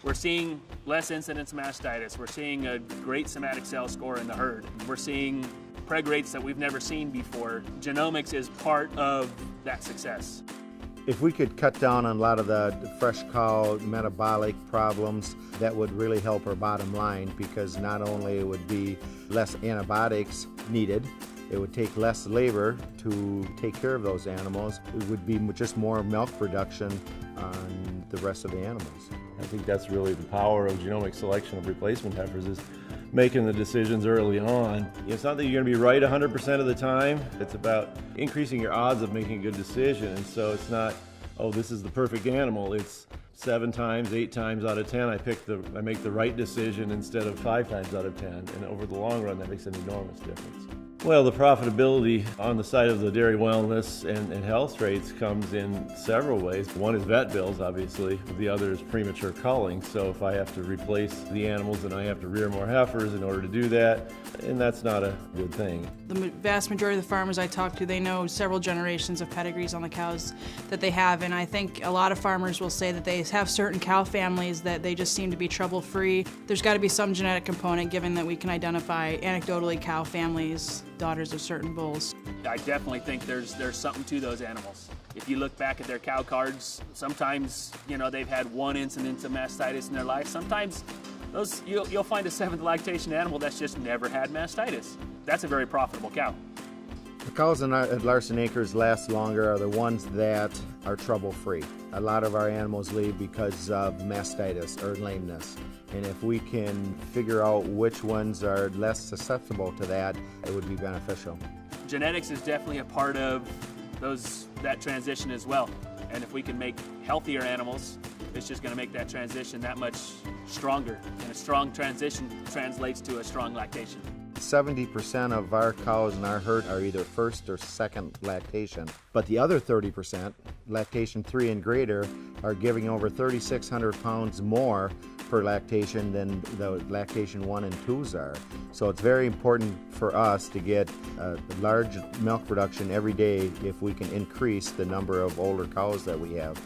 We're seeing less incidence of mastitis. We're seeing a great somatic cell score in the herd. We're seeing preg rates that we've never seen before. Genomics is part of that success. If we could cut down on a lot of the fresh cow metabolic problems, that would really help our bottom line, because not only it would be less antibiotics needed, it would take less labor to take care of those animals. It would be just more milk production on the rest of the animals. I think that's really the power of genomic selection of replacement heifers, is making the decisions early on. It's not that you're going to be right 100% of the time. It's about increasing your odds of making a good decision. And so it's not, oh, this is the perfect animal. It's 7 times, 8 times out of 10, I make the right decision instead of 5 times out of 10. And over the long run, that makes an enormous difference. Well, the profitability on the side of the dairy wellness and health traits comes in several ways. One is vet bills, obviously. The other is premature culling. So if I have to replace the animals, then I have to rear more heifers in order to do that, and that's not a good thing. The vast majority of the farmers I talk to, they know several generations of pedigrees on the cows that they have, and I think a lot of farmers will say that they have certain cow families that they just seem to be trouble-free. There's got to be some genetic component, given that we can identify anecdotally cow families, daughters of certain bulls. I definitely think there's something to those animals. If you look back at their cow cards, sometimes, you know, they've had 1 incidence of mastitis in their life. Sometimes you'll find a 7th lactation animal that's just never had mastitis. That's a very profitable cow. The cows at Larson Acres last longer are the ones that are trouble-free. A lot of our animals leave because of mastitis or lameness. And if we can figure out which ones are less susceptible to that, it would be beneficial. Genetics is definitely a part of that transition as well. And if we can make healthier animals, it's just going to make that transition that much stronger. And a strong transition translates to a strong lactation. 70% of our cows in our herd are either 1st or 2nd lactation, but the other 30%, lactation 3 and greater, are giving over 3,600 pounds more per lactation than the lactation 1 and 2s are. So it's very important for us to get a large milk production every day if we can increase the number of older cows that we have.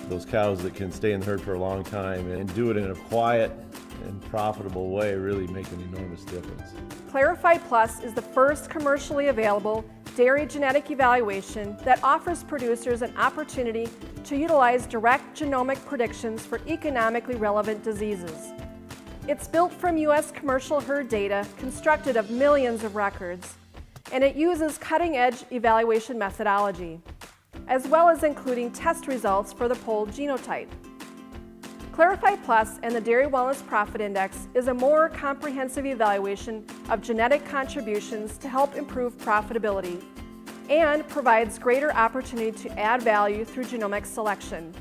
Those cows that can stay in the herd for a long time and do it in a quiet and profitable way really make an enormous difference. CLARIFIDE Plus is the first commercially available dairy genetic evaluation that offers producers an opportunity to utilize direct genomic predictions for economically relevant diseases. It's built from U.S. commercial herd data constructed of millions of records, and it uses cutting-edge evaluation methodology, as well as including test results for the polled genotype. CLARIFIDE Plus and the Dairy Wellness Profit Index is a more comprehensive evaluation of genetic contributions to help improve profitability and provides greater opportunity to add value through genomic selection.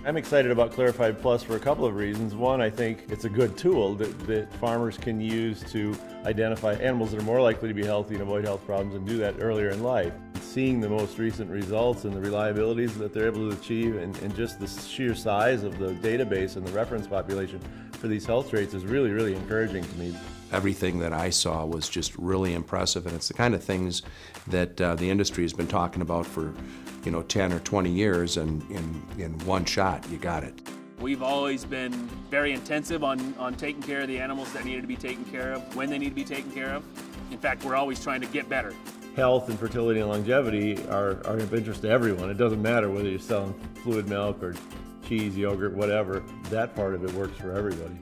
I'm excited about CLARIFIDE Plus for a couple of reasons. One, I think it's a good tool that farmers can use to identify animals that are more likely to be healthy and avoid health problems, and do that earlier in life. Seeing the most recent results and the reliabilities that they're able to achieve, and just the sheer size of the database and the reference population for these health traits is really, really encouraging to me. Everything that I saw was just really impressive, and it's the kind of things that the industry has been talking about for 10 or 20 years, and in one shot you got it. We've always been very intensive on taking care of the animals that needed to be taken care of, when they need to be taken care of. In fact, we're always trying to get better. Health and fertility and longevity are of interest to everyone. It doesn't matter whether you're selling fluid milk or cheese, yogurt, whatever. That part of it works for everybody.